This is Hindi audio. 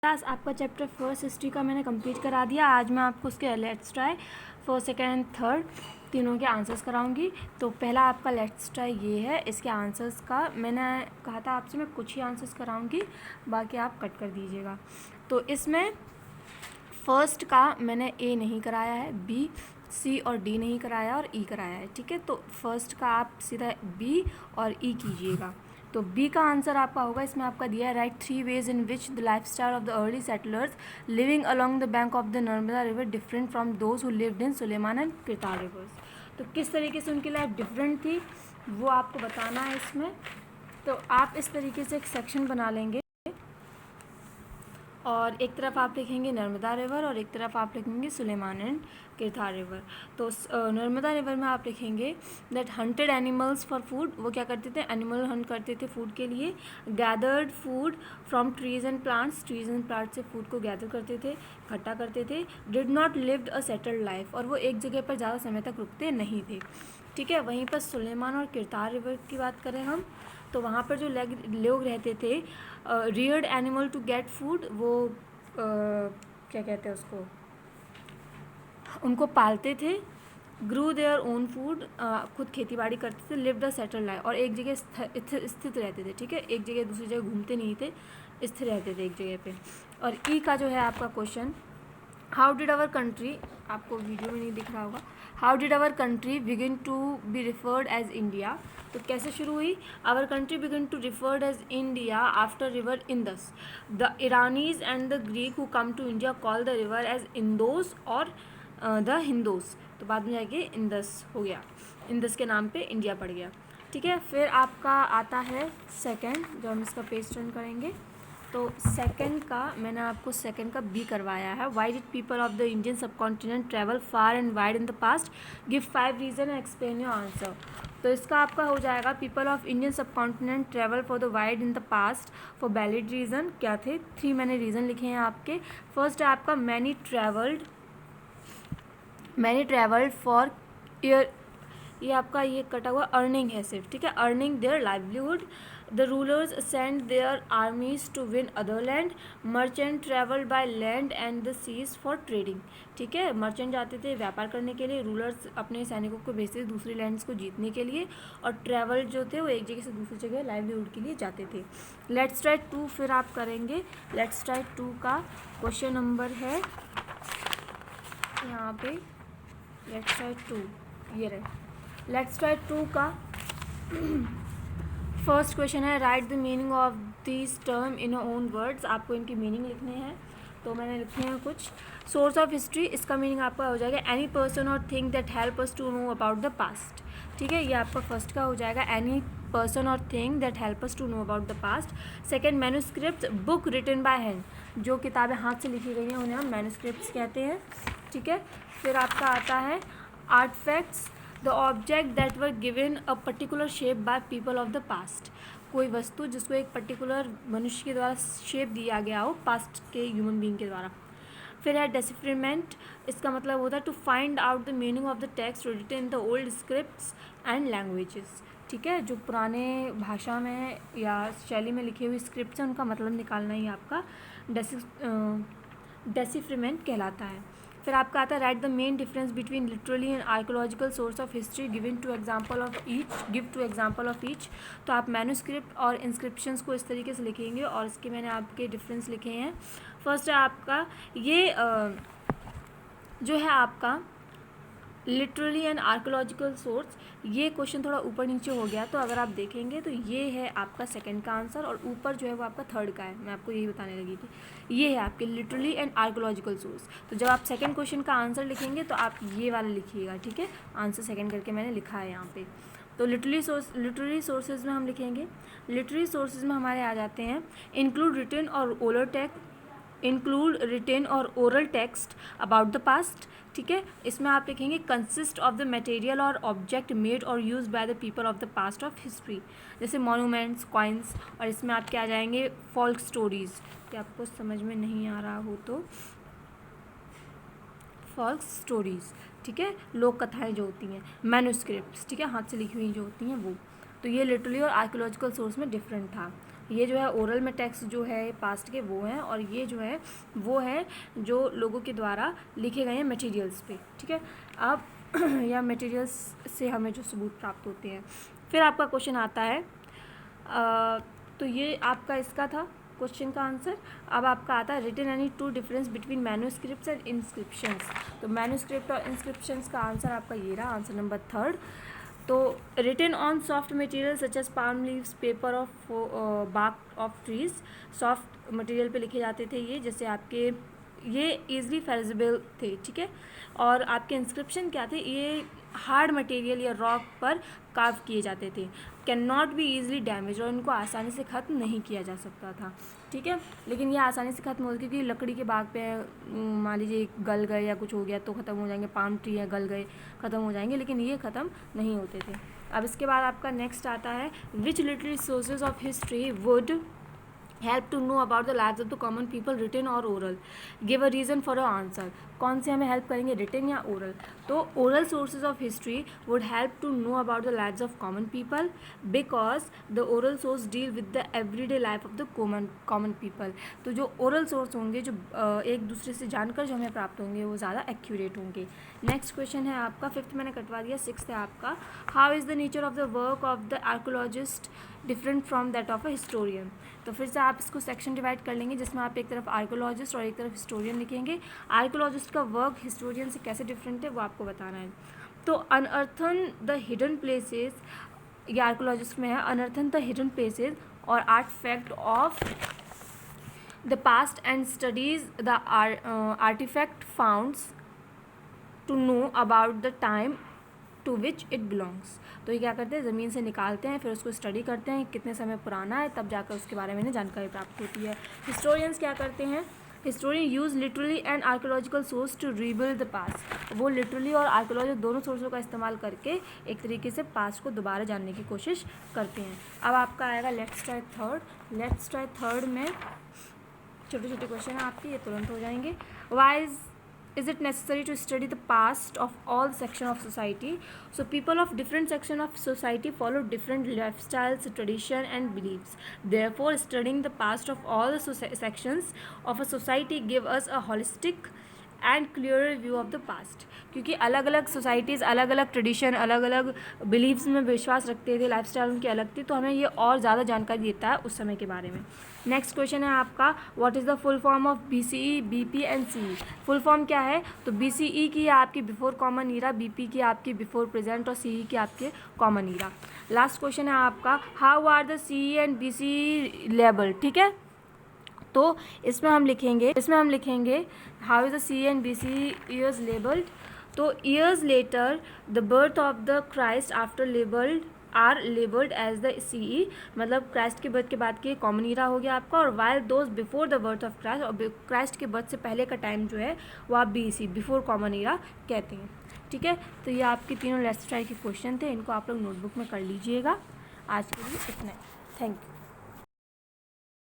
क्लास आपका चैप्टर फर्स्ट हिस्ट्री का मैंने कंप्लीट करा दिया। आज मैं आपको उसके let's try first second and third तीनों के आंसर्स कराऊंगी। तो पहला आपका लेट्स ट्राई ये है। इसके आंसर्स का मैंने कहा था आपसे मैं कुछ ही आंसर्स कराऊंगी, बाकी आप कट कर दीजिएगा। तो इसमें फर्स्ट का मैंने ए नहीं कराया है, बी सी और डी नहीं कराया और ई कराया है। ठीक है, तो फर्स्ट का आप सीधा बी और ई कीजिएगा। तो बी का आंसर आपका होगा, इसमें आपका दिया है right 3 ways in which the lifestyle of the early settlers living along the bank of the Narmada river different from those who lived in Suleiman and Kirtar rivers। तो किस तरीके से उनकी लाइफ डिफरेंट थी वो आपको बताना है इसमें। तो आप इस तरीके से एक सेक्शन बना लेंगे और एक तरफ आप लिखेंगे नर्मदा रिवर और एक तरफ आप लिखेंगे सुलेमान एंड किरथार रिवर। तो नर्मदा रिवर में आप लिखेंगे that hunted animals for food. वो क्या करते थे, एनिमल हंट करते थे फूड के लिए। Gathered food from trees and plants, trees and plants से फूड को गैदर करते थे, इकट्ठा करते थे। Did not lived a settled life, और वो एक जगह पर ज़्यादा समय तक रुकते नहीं थे। ठीक है, वहीं पर सुलेमान और किरतार रिवर की बात करें हम, तो वहाँ पर जो लोग रहते थे, reared animal to get food, वो क्या कहते हैं उसको, उनको पालते थे। ग्रू देयर ओन फूड, खुद खेती बाड़ी करते थे। लिव्ड अ सेटल लाइफ, और एक जगह स्थित रहते थे। ठीक है, एक जगह दूसरी जगह घूमते नहीं थे, स्थिर रहते थे एक जगह पे। और ई का जो है आपका question, how did our country, आपको वीडियो में नहीं दिख रहा होगा, how did our country begin to be referred as India. तो कैसे शुरू हुई, our country begin to referred as India after river Indus. The Iranians and the Greek who come to India call the river as Indos और द हिंदोस। तो बाद में जाके इंदस हो गया, इंदस के नाम पे इंडिया पड़ गया। ठीक है, फिर आपका आता है सेकेंड, जो हम इसका पेज टर्न करेंगे। तो सेकंड का मैंने आपको सेकंड का बी करवाया है। Why did people of the Indian subcontinent travel far and wide in the past, give 5 reason and explain your answer. तो इसका आपका हो जाएगा, people of Indian subcontinent travel for the wide in the past for valid reason. क्या थे, 3 मैंने रीज़न लिखे हैं आपके। फर्स्ट है आपका मैनी ट्रैवल्ड फॉर ईयर, ये आपका ये कटा हुआ अर्निंग है सिर्फ। ठीक है, earning their livelihood. The rulers send their armies to win other land. Merchant travel by land and the seas for trading. ठीक है, मर्चेंट जाते थे व्यापार करने के लिए, रूलर्स अपने सैनिकों को भेजते थे दूसरी लैंड्स को जीतने के लिए, और ट्रैवल जो थे वो एक जगह से दूसरी जगह लाइवलीहुड के लिए जाते थे। लेट्स ट्राई 2 फिर आप करेंगे। लेट्स ट्राई 2 का क्वेश्चन नंबर है यहाँ पे, लेट्स ट्राई 2, ये रहे। लेट्स ट्राई 2 का फर्स्ट क्वेश्चन है, write the meaning of this term in own words. आपको इनकी मीनिंग लिखने हैं, तो मैंने लिखे हैं कुछ। सोर्स ऑफ हिस्ट्री, इसका मीनिंग आपका हो जाएगा any person or thing that help us to know about the past. ठीक है, ये आपका फर्स्ट का हो जाएगा, any person or thing that help us to know about the past. Second, manuscript, book written by hand, जो किताबें हाथ से लिखी गई हैं उन्हें हम मैन्यूस्क्रिप्ट्स कहते हैं। ठीक है, फिर आपका आता है artefacts, the object that were given a particular shape by people of the past, कोई वस्तु जिसको एक पर्टिकुलर मनुष्य के द्वारा शेप दिया गया हो पास्ट के ह्यूमन बीइंग के द्वारा। फिर है डेसिफ्रमेंट, इसका मतलब होता है to find out the meaning of the text written in the old scripts and languages. ठीक है, जो पुराने भाषा में या शैली में लिखे हुए स्क्रिप्ट्स हैं उनका मतलब निकालना ही आपका डेसिफ्रमेंट कहलाता है। फिर आपका आता है write the main difference between literally and archaeological source of history, give two example of each. तो आप मैन्यूस्क्रिप्ट और इंस्क्रिप्शंस को इस तरीके से लिखेंगे, और इसके मैंने आपके डिफरेंस लिखे हैं। फर्स्ट है आपका ये जो है आपका लिटरली एंड आर्कोलॉजिकल सोर्स, ये क्वेश्चन थोड़ा ऊपर नीचे हो गया, तो अगर आप देखेंगे तो ये है आपका सेकंड का आंसर, और ऊपर जो है वो आपका थर्ड का है। मैं आपको यही बताने लगी थी, ये है आपके लिटरली एंड आर्कोलॉजिकल सोर्स। तो जब आप सेकंड क्वेश्चन का आंसर लिखेंगे तो आप ये वाला लिखिएगा। ठीक है, आंसर सेकंड करके मैंने लिखा है यहाँ पे। तो लिटरली सोर्सेज में हम लिखेंगे, लिटररी सोर्सेज में हमारे आ जाते हैं इंक्लूड रिटन और oral text about the past. ठीक है, इसमें आप लिखेंगे कंसिस्ट ऑफ द मटेरियल और ऑब्जेक्ट मेड और use by the people of the past of history, जैसे मॉन्यूमेंट्स, कॉइन्स। और इसमें आप क्या जाएंगे, फोल्क स्टोरीज, कि आपको समझ में नहीं आ रहा हो तो फोल्क स्टोरीज। ठीक है, लोक कथाएँ जो होती हैं, मैन्यूस्क्रिप्ट्स, ठीक है, हाथ से लिखी हुई जो होती हैं वो। तो ये लिटरली और आर्कियोलॉजिकल सोर्स में डिफरेंट था। ये जो है ओरल में टेक्स्ट जो है पास्ट के वो हैं, और ये जो है वो है जो लोगों के द्वारा लिखे गए हैं मटेरियल्स पे, ठीक है। अब या मटेरियल्स से हमें जो सबूत प्राप्त होते हैं। फिर आपका क्वेश्चन आता है, तो ये आपका इसका था क्वेश्चन का आंसर। अब आपका आता है written any two difference between manuscripts and inscriptions. तो मैन्यूस्क्रिप्ट और इंस्क्रिप्शंस का आंसर आपका ये रहा, आंसर नंबर 3। तो written on soft material such as palm leaves, paper of bark of trees, soft material पे लिखे जाते थे ये, जैसे आपके ये ईजिली फेजिबल थे, ठीक है। और आपके इंस्क्रिप्शन क्या थे, ये हार्ड मटेरियल या रॉक पर कार्व किए जाते थे, can not be easily damage, और इनको आसानी से ख़त्म नहीं किया जा सकता था, ठीक है। लेकिन ये आसानी से ख़त्म हो, क्योंकि लकड़ी के बाग पे मान लीजिए गल गए या कुछ हो गया तो ख़त्म हो जाएंगे, पाम ट्री है गल गए ख़त्म हो जाएंगे, लेकिन ये ख़त्म नहीं होते थे। अब इसके बाद आपका नेक्स्ट आता है which literary sources of history would help to know about the lives of the common people, written और oral, give a reason for a answer. कौन से हमें हेल्प करेंगे, रिटन या ओरल? तो oral sources of history would help to know about the lives of common people because the oral source deal with the everyday life of the common people. तो जो ओरल सोर्स होंगे, जो एक दूसरे से जानकर जो हमें प्राप्त होंगे, वो ज़्यादा एक्यूरेट होंगे। नेक्स्ट क्वेश्चन है आपका, 5th मैंने कटवा दिया, 6th है आपका, how is the nature of the work of the archaeologist different from that of a historian. तो फिर से आप इसको सेक्शन डिवाइड कर लेंगे, जिसमें आप एक तरफ आर्कोलॉजिस्ट और एक तरफ हिस्टोरियन लिखेंगे। आर्कोलॉजिस्ट का वर्क हिस्टोरियन से कैसे डिफरेंट है वो आपको बताना है। तो अनअर्थन द हिडन प्लेसेस, ये आर्कोलॉजिस्ट में है, अनअर्थन द हिडन प्लेसेस और artifact of the past and studies the artifact founds to know about the time to which it belongs. तो ये क्या करते हैं, ज़मीन से निकालते हैं, फिर उसको स्टडी करते हैं कितने समय पुराना है, तब जाकर उसके बारे में जानकारी प्राप्त होती है। हिस्टोरियंस क्या करते हैं, historian use literally and archaeological source to rebuild the past. वो लिटरली और आर्कोलॉजिकल दोनों सोर्सों का इस्तेमाल करके एक तरीके से पास्ट को दोबारा जानने की कोशिश करते हैं। अब आपका आएगा let's try third. Let's try third में छोटे छोटे क्वेश्चन हैं आपके, ये तुरंत हो जाएंगे। Why is it necessary to study the past of all section of society? So people of different section of society follow different lifestyles, tradition and beliefs. Therefore studying the past of all the sections of a society give us a holistic and clear view of the past. क्योंकि अलग अलग सोसाइटीज़ अलग अलग ट्रेडिशन, अलग अलग बिलीव्स में विश्वास रखते थे, लाइफस्टाइल उनकी अलग थी, तो हमें ये और ज़्यादा जानकारी देता है उस समय के बारे में। नेक्स्ट क्वेश्चन है आपका, what is the full form of BCE, BP and CE। Full form क्या है, तो BCE की आपकी बिफोर कॉमन ईरा, BP की आपकी बिफोर प्रेजेंट और CE की आपके कॉमन ईरा। लास्ट क्वेश्चन है आपका, how are the CE and BCE label, ठीक है। तो इसमें हम लिखेंगे how is the CE and BCE years labelled. तो years later the birth of the Christ after labelled are labelled as the CE, मतलब क्राइस्ट के बर्थ के बाद की कॉमन ईरा हो गया आपका। और while those before the birth of Christ, और क्राइस्ट के बर्थ से पहले का टाइम जो है वो आप BC बिफोर कॉमन ईरा कहते हैं, ठीक है। तो ये आपके तीनों लेट्स ट्राई के क्वेश्चन थे, इनको आप लोग नोटबुक में कर लीजिएगा। आज के लिए इतना, थैंक यू।